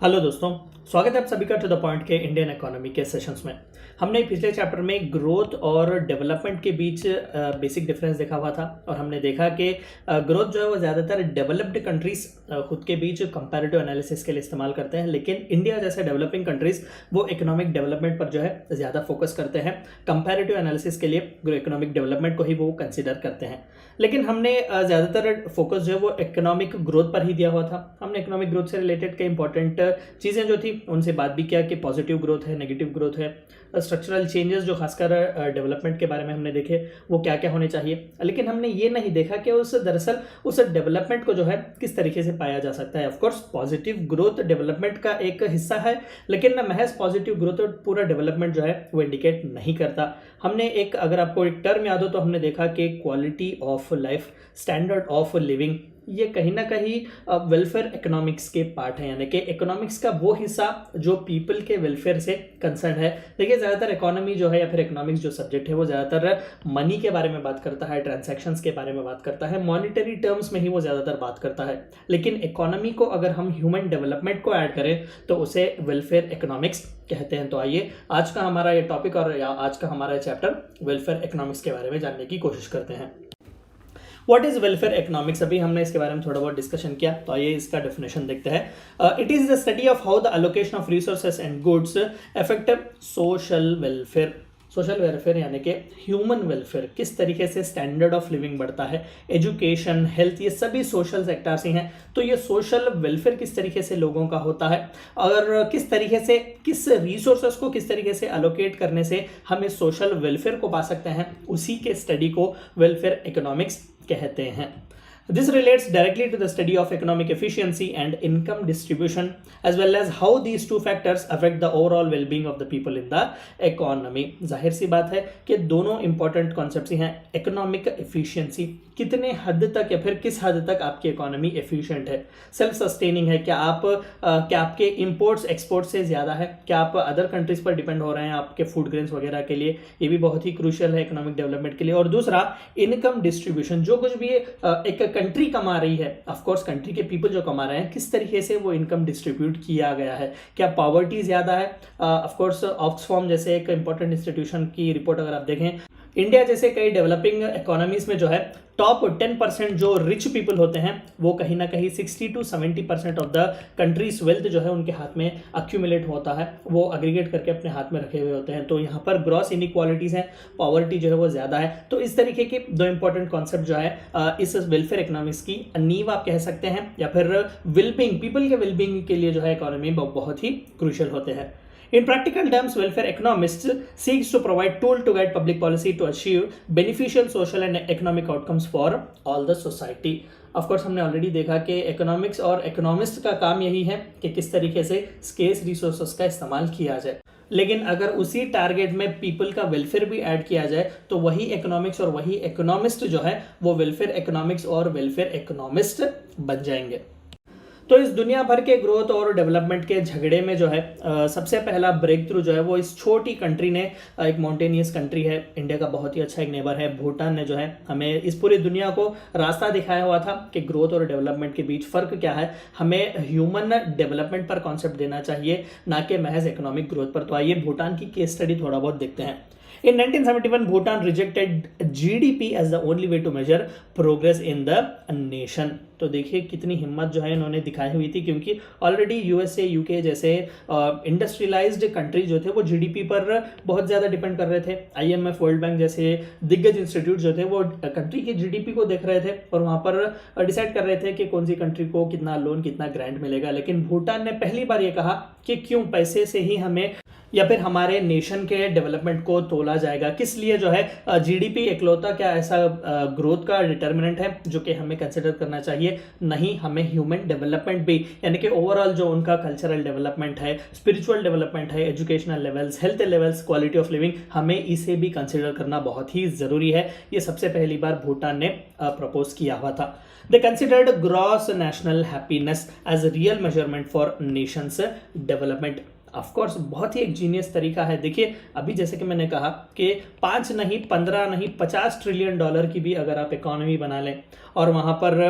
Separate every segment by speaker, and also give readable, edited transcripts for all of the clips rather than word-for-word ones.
Speaker 1: Hello दोस्तों, स्वागत है आप सभी का टू द पॉइंट के इंडियन इकोनॉमी के सेशंस में। हमने पिछले चैप्टर में ग्रोथ और डेवलपमेंट के बीच बेसिक डिफरेंस देखा हुआ था और हमने देखा कि ग्रोथ जो है वो ज़्यादातर डेवलप्ड कंट्रीज खुद के बीच कंपैरेटिव एनालिसिस के लिए इस्तेमाल करते हैं, लेकिन इंडिया जैसे डेवलपिंग कंट्रीज वो इकोनॉमिक डेवलपमेंट पर जो है ज़्यादा फोकस करते हैं। कंपैरेटिव एनालिसिस के लिए इकोनॉमिक डेवलपमेंट को ही वो कंसिडर करते हैं, लेकिन हमने ज़्यादातर फोकस जो है वो इकोनॉमिक ग्रोथ पर ही दिया हुआ था। हमने इकोनॉमिक ग्रोथ से रिलेटेड कई इंपॉर्टेंट चीज़ें जो थी उनसे बात भी किया कि पॉजिटिव ग्रोथ है, नेगेटिव ग्रोथ है, स्ट्रक्चरल चेंजेस जो खासकर डेवलपमेंट के बारे में हमने देखे वो क्या क्या होने चाहिए। लेकिन हमने ये नहीं देखा कि दरअसल उस डेवलपमेंट को जो है किस तरीके से पाया जा सकता है। ऑफकोर्स पॉजिटिव ग्रोथ डेवलपमेंट का एक हिस्सा है, लेकिन महज पॉजिटिव ग्रोथ पूरा डेवलपमेंट जो है वो इंडिकेट नहीं करता। हमने अगर आपको एक टर्म याद हो तो हमने देखा कि quality of life, standard of living, ये कहीं ना कहीं वेलफेयर इकोनॉमिक्स के पार्ट है, यानी कि इकोनॉमिक्स का वो हिस्सा जो पीपल के वेलफेयर से कंसर्न है। देखिए, ज़्यादातर इकोनॉमी जो है या फिर इकोनॉमिक्स जो सब्जेक्ट है वो ज़्यादातर मनी के बारे में बात करता है, ट्रांजैक्शंस के बारे में बात करता है, मॉनिटरी टर्म्स में ही वो ज़्यादातर बात करता है। लेकिन इकोनॉमी को अगर हम ह्यूमन डेवलपमेंट को ऐड करें तो उसे वेलफेयर इकोनॉमिक्स कहते हैं। तो आइए आज का हमारा ये टॉपिक और आज का हमारा चैप्टर वेलफेयर इकोनॉमिक्स के बारे में जानने की कोशिश करते हैं। What is welfare economics? अभी हमने इसके बारे में थोड़ा बहुत डिस्कशन किया, तो आइए इसका डेफिनेशन देखते हैं। It is the study of how the allocation of resources and goods affect social welfare. Social welfare यानी कि ह्यूमन वेलफेयर, किस तरीके से स्टैंडर्ड ऑफ लिविंग बढ़ता है, एजुकेशन, हेल्थ, ये सभी सोशल सेक्टर्स ही हैं। तो ये सोशल वेलफेयर किस तरीके से लोगों का होता है और किस तरीके से किस रिसोर्सेस को किस तरीके से एलोकेट करने से हम इस सोशल वेलफेयर को पा सकते हैं, उसी के स्टडी को वेलफेयर इकोनॉमिक्स कहते हैं। This relates directly to the study of economic efficiency and income distribution, as well as how these two factors affect the overall well-being of the people in the economy. जाहिर सी बात है कि दोनों important concepts ही हैं। Economic efficiency, कितने हद तक या फिर किस हद तक आपकी इकोनॉमी एफिशिएंट है, सेल्फ सस्टेनिंग है, क्या आपके इंपोर्ट्स एक्सपोर्ट से ज़्यादा है, क्या आप अदर कंट्रीज पर डिपेंड हो रहे हैं आपके फूड ग्रेन्स वगैरह के लिए, ये भी बहुत ही क्रूशियल है इकोनॉमिक डेवलपमेंट के लिए। और दूसरा, इनकम डिस्ट्रीब्यूशन, जो कुछ भी एक कंट्री कमा रही है, ऑफ कोर्स कंट्री के पीपल जो कमा रहे हैं, किस तरीके से वो इनकम डिस्ट्रीब्यूट किया गया है, क्या पॉवर्टी ज्यादा है। ऑफ कोर्स ऑक्सफॉर्म जैसे एक इंपॉर्टेंट इंस्टीट्यूशन की रिपोर्ट अगर आप देखें, इंडिया जैसे कई डेवलपिंग इकोनॉमीज में जो है टॉप 10% जो रिच पीपल होते हैं वो कहीं ना कहीं 60 to 70% of the countries wealth जो है उनके हाथ में अक्यूमुलेट होता है, वो अग्रीगेट करके अपने हाथ में रखे हुए होते हैं। तो यहाँ पर ग्रॉस इनइक्वालिटीज हैं, पॉवर्टी जो है वो ज़्यादा है। तो इस तरीके के दो इंपॉर्टेंट कॉन्सेप्ट जो है इस वेलफेयर इकोनॉमिक्स की नींव आप कह सकते हैं, या फिर वेलबींग, पीपल के वेलबींग के लिए जो है इकोनॉमी बहुत ही क्रूशियल होते हैं। In practical terms, welfare economists seeks to provide tool to guide public policy to achieve beneficial social and economic outcomes for all the society. Of course, हमने already देखा कि इकोनॉमिक्स और इकोनॉमिस्ट का काम यही है कि किस तरीके से स्केर्स रिसोर्सेस का इस्तेमाल किया जाए, लेकिन अगर उसी टारगेट में पीपल का वेलफेयर भी ऐड किया जाए तो वही इकोनॉमिक्स और वही इकोनॉमिस्ट जो है वो वेलफेयर इकोनॉमिक्स और वेलफेयर इकोनॉमिस्ट बन जाएंगे। तो इस दुनिया भर के ग्रोथ और डेवलपमेंट के झगड़े में जो है सबसे पहला ब्रेक थ्रू जो है वो इस छोटी कंट्री ने, एक माउंटेनियस कंट्री है, इंडिया का बहुत ही अच्छा एक नेबर है, भूटान ने जो है हमें इस पूरी दुनिया को रास्ता दिखाया हुआ था कि ग्रोथ और डेवलपमेंट के बीच फ़र्क क्या है, हमें ह्यूमन डेवलपमेंट पर कॉन्सेप्ट देना चाहिए, ना कि महज इकोनॉमिक ग्रोथ पर। तो आइए भूटान की केस स्टडी थोड़ा बहुत देखते हैं। In 1971, Bhutan rejected GDP as the only way to measure progress in the nation. तो देखिए कितनी हिम्मत जो है इन्होंने दिखाई हुई थी, क्योंकि ऑलरेडी यूएसए, यूके जैसे इंडस्ट्रियलाइज्ड कंट्री जो थे वो जीडीपी पर बहुत ज़्यादा डिपेंड कर रहे थे। आईएमएफ, वर्ल्ड बैंक जैसे दिग्गज इंस्टीट्यूट जो थे वो कंट्री की जीडीपी को देख रहे थे और वहाँ पर डिसाइड कर रहे थे कि कौन सी कंट्री को कितना लोन, कितना ग्रांट मिलेगा। लेकिन भूटान ने पहली बार ये कहा कि क्यों पैसे से ही हमें या फिर हमारे नेशन के डेवलपमेंट को तोला जाएगा, किस लिए जो है जीडीपी इकलौता क्या ऐसा ग्रोथ का डिटर्मिनेंट है जो कि हमें कंसिडर करना चाहिए, नहीं, हमें ह्यूमन डेवलपमेंट भी, यानी कि ओवरऑल जो उनका कल्चरल डेवलपमेंट है, स्पिरिचुअल डेवलपमेंट है, educational levels, health levels, quality of living, हमें इसे भी कंसिडर करना बहुत ही ज़रूरी है। ये सबसे पहली बार भूटान ने प्रपोज किया हुआ था। They considered gross national happiness as a real measurement for nation's development. Of course बहुत ही एक जीनियस तरीका है। देखिए अभी जैसे कि मैंने कहा कि 5 नहीं, 15 नहीं, $50 ट्रिलियन की भी अगर आप इकोनॉमी बना लें और वहाँ पर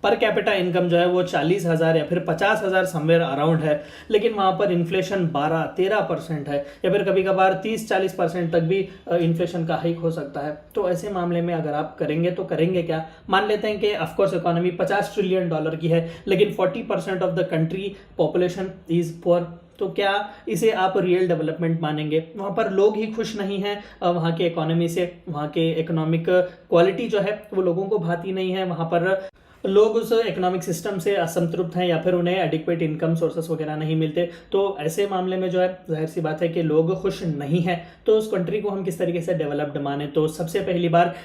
Speaker 1: पर कैपिटा इनकम जो है वो 40,000 या फिर 50,000 समवेयर अराउंड है, लेकिन वहाँ पर इन्फ्लेशन 12-13% है, या फिर कभी कभार 30-40% तक भी इन्फ्लेशन का हाइक हो सकता है। तो ऐसे मामले में अगर आप करेंगे तो करेंगे क्या? मान लेते हैं कि ऑफकोर्स इकोनॉमी $50 ट्रिलियन की है, लेकिन 40% of the country population is poor, तो क्या इसे आप रियल डेवलपमेंट मानेंगे? वहाँ पर लोग ही खुश नहीं हैं वहाँ के इकोनॉमी से, वहाँ के इकोनॉमिक क्वालिटी जो है वो लोगों को भाती नहीं है, वहाँ पर लोग उस इकोनॉमिक सिस्टम से असंतुष्ट हैं, या फिर उन्हें एडिक्वेट इनकम सोर्सेस वगैरह नहीं मिलते। तो ऐसे मामले में जो है जाहिर सी बात है कि लोग खुश नहीं हैं, तो उस कंट्री को हम किस तरीके से डेवलप्ड माने? तो सबसे पहली बार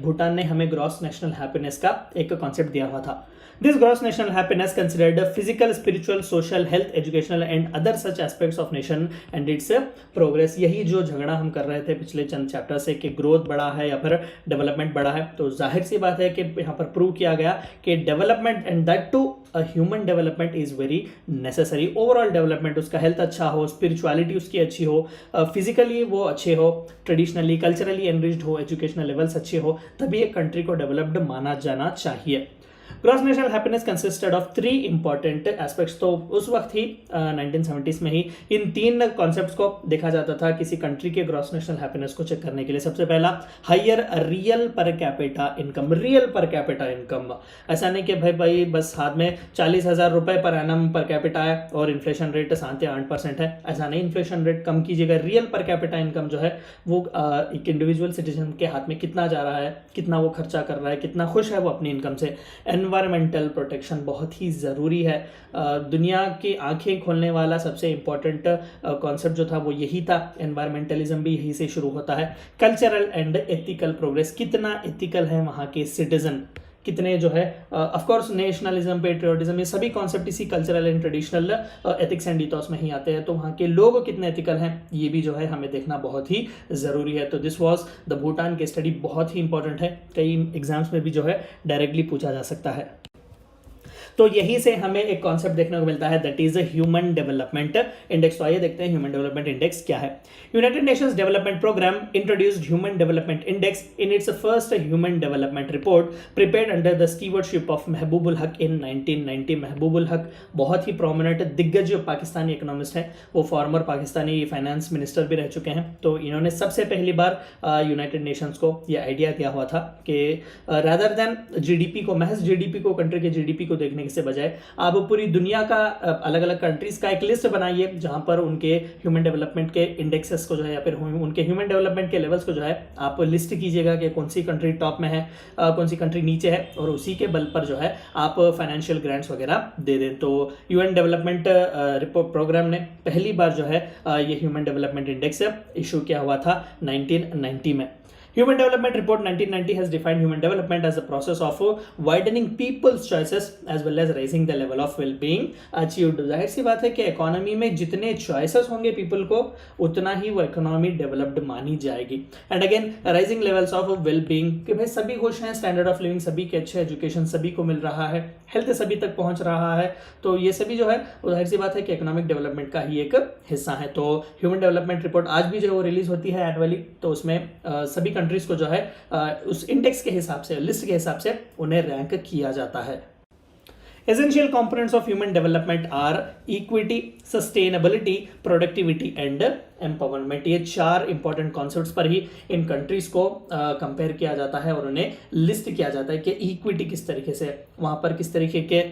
Speaker 1: भूटान ने हमें ग्रॉस नेशनल हैप्पीनेस का एक कॉन्सेप्ट दिया हुआ था। This gross national happiness considered physical, spiritual, social, health, educational and other such aspects of nation and its progress। यही जो झगड़ा हम कर रहे थे पिछले चंद चैप्टर से कि ग्रोथ बड़ा है या फिर डेवलपमेंट बड़ा है, तो जाहिर सी बात है कि यहाँ पर प्रूव किया गया कि development and that too human development is very necessary. Overall development, उसका हेल्थ अच्छा हो, स्पिरिचुअलिटी उसकी अच्छी हो, फिजिकली वो अच्छे हो, ट्रेडिशनली कल्चरली एनरिच्ड हो, एजुकेशनल लेवल्स अच्छे हो, तभी एक कंट्री को डेवलप्ड माना जाना चाहिए। Gross national happiness consisted of 3 important aspects. तो उस वक्त ही 1970s में ही इन 3 कॉन्सेप्ट्स को देखा जाता था किसी कंट्री के ग्रॉस नेशनल हैप्पीनेस को चेक करने के लिए। सबसे पहला, higher real per capita income. Real per capita income, ऐसा नहीं कि भाई बस हाथ में 40,000 रुपए पर एनम पर कैपिटा है और इन्फ्लेशन रेट 7-8% है, ऐसा नहीं। इन्फ्लेशन रेट कम कीजिएगा, रियल पर कैपिटा इनकम जो है वो एक इंडिविजुअल सिटीजन के हाथ में कितना जा रहा है, कितना वो खर्चा कर रहा है, कितना खुश है वो अपनी इनकम से। एनवायरमेंटल प्रोटेक्शन बहुत ही ज़रूरी है। दुनिया की आंखें खोलने वाला सबसे इम्पोर्टेंट कॉन्सेप्ट जो था वो यही था। एनवायरमेंटलिज्म भी यही से शुरू होता है। कल्चरल एंड एथिकल प्रोग्रेस, कितना एथिकल है वहाँ के सिटीजन, कितने जो है ऑफ कोर्स नेशनलिज्म, पेट्रियोटिज्म, ये सभी कॉन्सेप्ट इसी cultural and traditional ethics and ethos में ही आते हैं। तो वहाँ के लोग कितने एथिकल हैं ये भी जो है हमें देखना बहुत ही ज़रूरी है। तो दिस वाज द भूटान के स्टडी, बहुत ही इंपॉर्टेंट है, कई एग्जाम्स में भी जो है डायरेक्टली पूछा जा सकता है। तो यही से हमें एक कॉन्सेप्ट देखने को मिलता है, that is human development index. तो आइए देखते हैं ह्यूमन डेवलपमेंट इंडेक्स क्या है। United Nations Development Programme introduced human development index in its first human development report prepared under the stewardship of Mahbub ul Haq in 1990। Mahbubul हक बहुत ही प्रोमिनेंट दिग्गज पाकिस्तानी इकोनॉमिस्ट हैं, वो फॉर्मर पाकिस्तानी फाइनेंस मिनिस्टर भी रह चुके हैं। तो इन्होंने सबसे पहली बार यूनाइटेड नेशंस को यह आइडिया दिया हुआ था कि रादर देन जीडीपी को, महज जीडीपी को, कंट्री के जीडीपी को देखने से बजाय आप पूरी दुनिया का अलग अलग कंट्रीज का एक लिस्ट बनाइए जहां पर उनके ह्यूमन डेवलपमेंट के इंडेक्सेस को जो है या फिर उनके ह्यूमन डेवलपमेंट के लेवल्स को जो है आप लिस्ट कीजिएगा कि कौन सी कंट्री टॉप में है, कौन सी कंट्री नीचे है, और उसी के बल पर जो है आप फाइनेंशियल ग्रांट्स वगैरह दे दें। तो यूएन डेवलपमेंट रिपोर्ट प्रोग्राम ने पहली बार जो है ये ह्यूमन डेवलपमेंट इंडेक्स इशू किया हुआ था 1990 में। Human Development Report 1990 has defined human development as the process of widening people's choices as well as raising the level of well-being achieved। जाहिर सी बात है कि इकोनॉमी में जितने चॉइसेस होंगे पीपल को, उतना ही वो इकोनॉमी डेवलप्ड मानी जाएगी। And again rising levels of well-being, कि भाई सभी खुश हैं, स्टैंडर्ड ऑफ लिविंग सभी के अच्छे, एजुकेशन सभी को मिल रहा है, हेल्थ सभी तक पहुंच रहा है, तो ये सभी जो है वो जाहिर सी बात है कि इकोनॉमिक डेवलपमेंट का ही एक हिस्सा है। तो ह्यूमन डेवलपमेंट रिपोर्ट आज भी जो है वो रिलीज होती है एनुअली, तो उसमें सभी कंट्रीज को जो है उस इंडेक्स के हिसाब से, लिस्ट के हिसाब से उन्हें रैंक किया जाता है। Essential components of human development are equity, sustainability, productivity and empowerment। ये 4 इंपॉर्टेंट कॉन्सेप्ट्स पर ही इन कंट्रीज को कंपेयर किया जाता है और उन्हें लिस्ट किया जाता है कि इक्विटी किस तरीके से, वहाँ पर किस तरीके के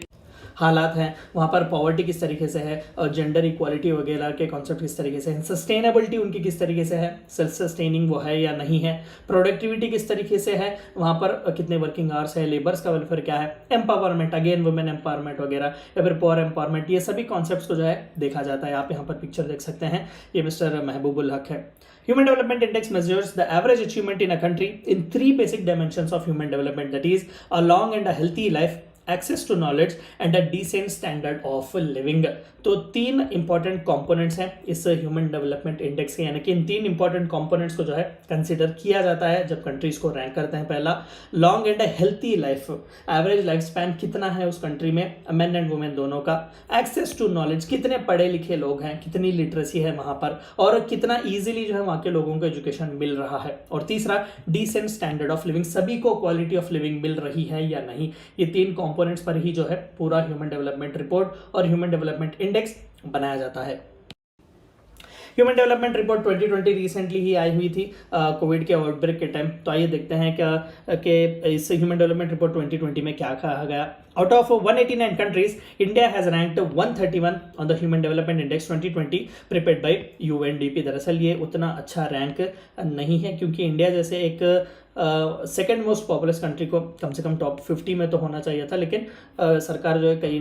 Speaker 1: हालात हैं, वहाँ पर पॉवर्टी किस तरीके से है, और जेंडर इक्वालिटी वगैरह के कॉन्सेप्ट किस तरीके से हैं, सस्टेनेबिलिटी उनकी किस तरीके से है, सेल्फ सस्टेनिंग वो है या नहीं है, प्रोडक्टिविटी किस तरीके से है, वहाँ पर कितने वर्किंग आवर्स है, लेबर्स का वेलफेयर क्या है, एम्पावरमेंट, अगेन वुमेन एम्पावरमेंट वगैरह, या फिर पुअर एम्पावरमेंट, ये सभी कॉन्सेप्ट्स को जो है देखा जाता है। आप यहाँ पर पिक्चर देख सकते हैं, ये मिस्टर महबूबुल हक है। Human Development Index measures the average achievement in a country in 3 basic dimensions of human development, that is a long and a healthy life, access to knowledge and a decent standard of living। तो 3 important components हैं इस human development index के, यानी कि इन 3 important components को जो है consider किया जाता है जब कंट्रीज को रैंक करते हैं। पहला, long and healthy life, average life span कितना है उस कंट्री में, मेन एंड वुमेन दोनों का। एक्सेस टू नॉलेज, कितने पढ़े लिखे लोग हैं, कितनी लिटरेसी है वहाँ पर, और कितना ईजिली जो है वहाँ के लोगों को एजुकेशन मिल रहा है। और तीसरा, डिसेंट स्टैंडर्ड ऑफ लिविंग, सभी को क्वालिटी ऑफ लिविंग मिल रही है या नहीं। ये 3 कंपोनेंट्स पर ही जो है पूरा ह्यूमन डेवलपमेंट रिपोर्ट और ह्यूमन डेवलपमेंट इंडेक्स बनाया जाता है। ह्यूमन डेवलपमेंट रिपोर्ट 2020 रिसेंटली ही आई हुई थी कोविड के आउटब्रेक के टाइम। तो आइए देखते हैं क्या कि इस ह्यूमन डेवलपमेंट रिपोर्ट 2020 में क्या कहा गया। Out of 189 countries, India has ranked 131 on the Human Development Index 2020 prepared by UNDP। दरअसल ये उतना अच्छा रैंक नहीं है क्योंकि इंडिया जैसे एक सेकेंड मोस्ट पॉपुलस कंट्री को कम से कम टॉप 50 में तो होना चाहिए था, लेकिन सरकार जो है कई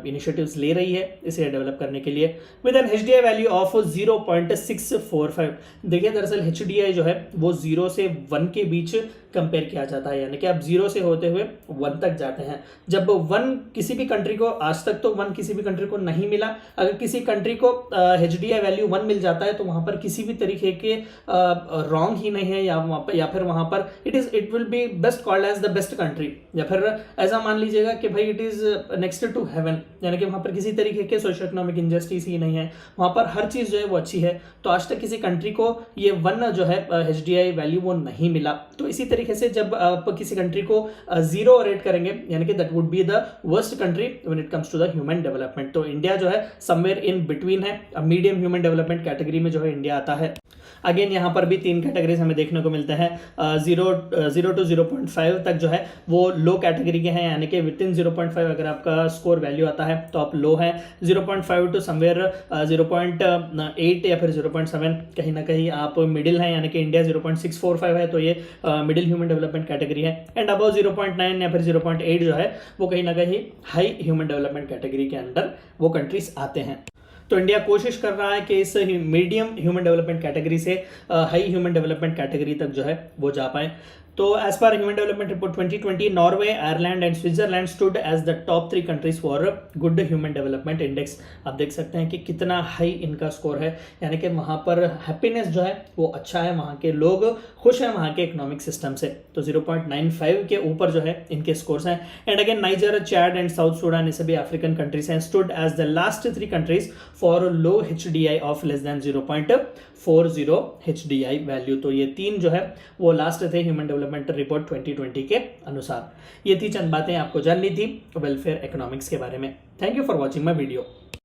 Speaker 1: इनिशिएटिव्स ले रही है इसे डेवलप करने के लिए। With an HDI value of 0.645। देखिए दरअसल HDI जो है वो 0 से 1 के बीच कंपेयर किया जाता है, यानी कि आप 0 से होते हुए 1 तक जाते हैं। जब 1 किसी भी कंट्री को, आज तक तो 1 किसी भी कंट्री को नहीं मिला, अगर किसी कंट्री को HDI वैल्यू 1 मिल जाता है तो वहां पर किसी भी तरीके के रॉन्ग ही नहीं है, या फिर वहां पर it will be best called as the best country, या फिर ऐसा मान लीजिएगा कि भाई it is next to heaven, यानी कि वहां पर किसी तरीके के सोशल इकोनॉमिक इंजस्टिस ही नहीं है, वहां पर हर चीज जो है वो अच्छी है। तो आज तक किसी कंट्री को ये 1 जो है HDI वैल्यू वो नहीं मिला। तो इसी तरीके से जब आप किसी कंट्री को 0 रेट करेंगे, यानी कि that would be the worst country when it comes to the human development. तो इंडिया जो है समवेयर इन बिटवीन है, मीडियम ह्यूमन डेवलपमेंट कैटेगरी में जो है इंडिया आता है। अगेन यहाँ पर भी 3 कैटेगरीज हमें देखने को मिलते हैं। 0 to 0.5 तक जो है वो लो कैटेगरी के हैं, यानी कि विद इन 0.5 अगर आपका स्कोर वैल्यू आता है तो आप लो हैं। 0.5 टू समवेयर 0.8 या फिर 0.7 कहीं ना कहीं आप मिडिल हैं, यानी कि इंडिया 0.645 है तो ये मिडिल ह्यूमन डेवलपमेंट कैटेगरी है। एंड अबव 0.9 या फिर 0.8 जो है वो कहीं ना कहीं हाई ह्यूमन डेवलपमेंट कैटेगरी के अंडर वो कंट्रीज आते हैं। तो इंडिया कोशिश कर रहा है कि इस मीडियम ह्यूमन डेवलपमेंट कैटेगरी से हाई ह्यूमन डेवलपमेंट कैटेगरी तक जो है वो जा पाए। तो as per human development report 2020, Norway, Ireland and Switzerland stood as the top 3 countries for good human development index. आप देख सकते हैं कि कितना हाई इनका स्कोर है, यानी कि वहाँ पर हैप्पीनेस जो है वो अच्छा है, वहाँ के लोग खुश हैं वहाँ के इकोनॉमिक सिस्टम से। तो 0.95 के ऊपर जो है इनके स्कोर्स हैं। And again Niger, Chad and South Sudan, ये सभी अफ्रीकन कंट्रीज हैं, stood as the last 3 countries for low HDI of less than 0.40 HDI value. तो ये 3 जो है वो लास्ट थे ह्यूमन डेवलपमेंट रिपोर्ट 2020 के अनुसार। ये थी चंद बातें आपको जाननी थी वेलफेयर इकोनॉमिक्स के बारे में। Thank you for watching my video.